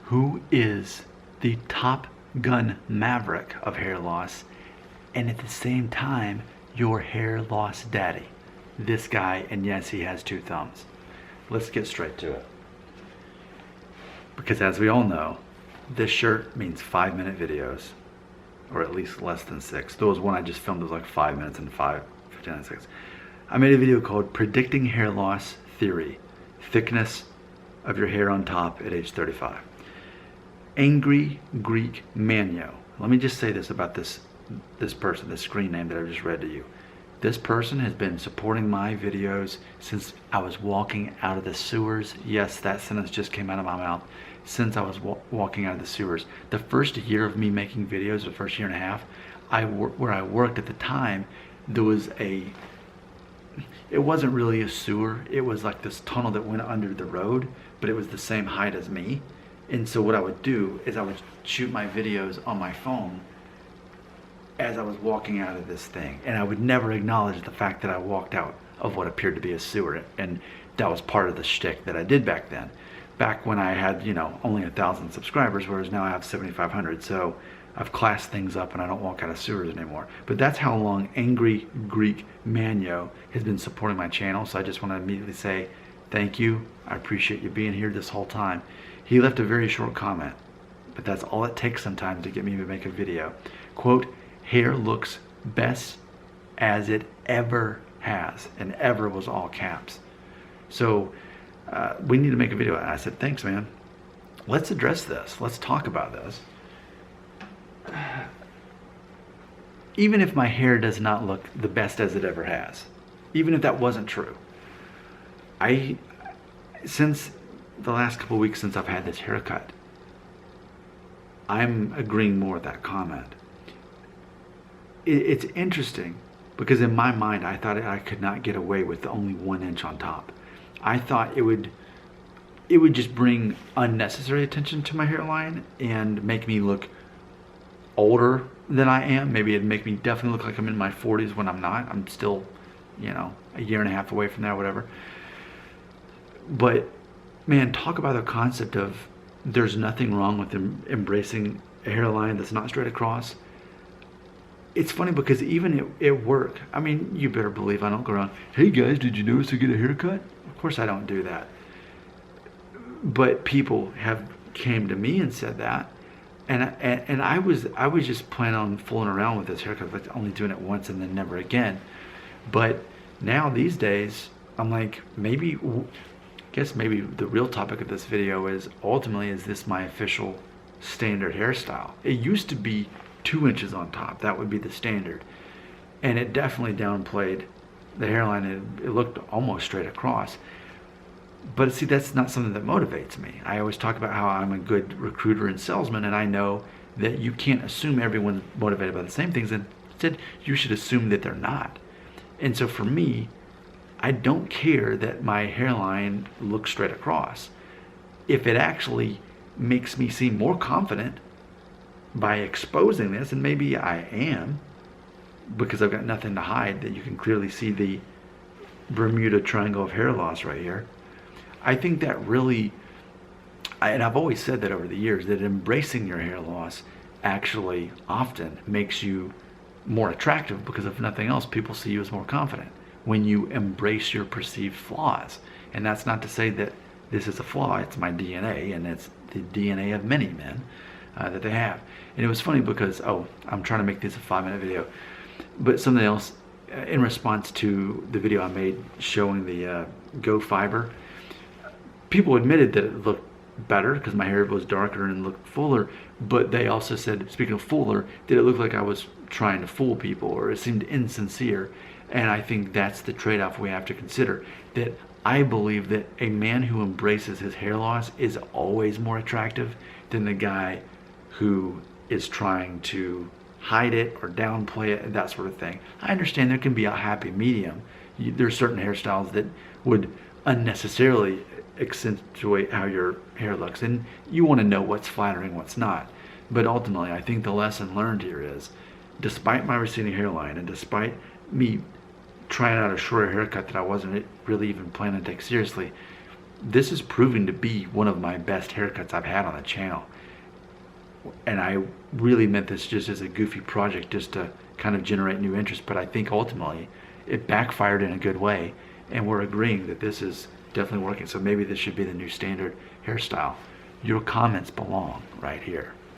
who is the top gun maverick of hair loss, and at the same time, your hair loss daddy. This guy, and yes, he has 2 thumbs. Let's get straight to it. Because as we all know, this shirt means 5-minute videos, or at least less than 6. There was one I just filmed that was like 5 minutes and 59 seconds. I made a video called Predicting Hair Loss Theory, Thickness of Your Hair on Top at age 35. Angry Greek Manio. Let me just say this about this person, this screen name that I just read to you. This person has been supporting my videos since I was walking out of the sewers. Yes, that sentence just came out of my mouth. Since I was walking out of the sewers. The first year of me making videos, the first year and a half, where I worked at the time, there was it wasn't really a sewer. It was like this tunnel that went under the road, but it was the same height as me. And so what I would do is I would shoot my videos on my phone as I was walking out of this thing. And I would never acknowledge the fact that I walked out of what appeared to be a sewer. And that was part of the shtick that I did back then. Back when I had, only 1,000 subscribers, whereas now I have 7,500. So I've classed things up and I don't walk out of sewers anymore. But that's how long Angry Greek Manio has been supporting my channel. So I just want to immediately say thank you. I appreciate you being here this whole time. He left a very short comment, but that's all it takes sometimes to get me to make a video. Quote, hair looks best as it ever has. And ever was all caps. So we need to make a video. And I said, thanks, man. Let's address this. Let's talk about this. Even if my hair does not look the best as it ever has, even if that wasn't true, since the last couple of weeks since I've had this haircut, I'm agreeing more with that comment. It's interesting because in my mind, I thought I could not get away with only 1 inch on top. I thought it would just bring unnecessary attention to my hairline and make me look older than I am. Maybe it'd make me definitely look like I'm in my 40s when I'm not. I'm still, a year and a half away from that, whatever. But man, talk about the concept of there's nothing wrong with embracing a hairline that's not straight across. It's funny because even at work, I mean, you better believe I don't go around, hey guys, did you notice to get a haircut? Of course I don't do that. But people have came to me and said that. And I was just planning on fooling around with this haircut, like only doing it once and then never again. But now these days, I'm like, maybe the real topic of this video is ultimately, is this my official standard hairstyle? It used to be 2 inches on top. That would be the standard. And it definitely downplayed the hairline. It looked almost straight across. But see, that's not something that motivates me. I always talk about how I'm a good recruiter and salesman, and I know that you can't assume everyone's motivated by the same things, and instead you should assume that they're not. And so for me, I don't care that my hairline looks straight across. If it actually makes me seem more confident by exposing this, and maybe I am, because I've got nothing to hide, that you can clearly see the Bermuda Triangle of hair loss right here. I think that really, and I've always said that over the years, that embracing your hair loss actually often makes you more attractive, because if nothing else, people see you as more confident when you embrace your perceived flaws. And that's not to say that this is a flaw. It's my DNA, and it's the DNA of many men that they have. And it was funny because, I'm trying to make this a 5-minute video, but something else, in response to the video I made showing the Go Fiber, people admitted that it looked better because my hair was darker and looked fuller, but they also said, speaking of fuller, did it look like I was trying to fool people, or it seemed insincere? And I think that's the trade-off we have to consider, that I believe that a man who embraces his hair loss is always more attractive than the guy who is trying to hide it or downplay it, that sort of thing. I understand there can be a happy medium. There's certain hairstyles that would unnecessarily accentuate how your hair looks, and you want to know what's flattering, what's not. But ultimately, I think the lesson learned here is, despite my receding hairline and despite me trying out a shorter haircut that I wasn't really even planning to take seriously, this is proving to be one of my best haircuts I've had on the channel. And I really meant this just as a goofy project, just to kind of generate new interest, but I think ultimately it backfired in a good way, and we're agreeing that this is definitely working. So maybe this should be the new standard hairstyle. Your comments belong right here.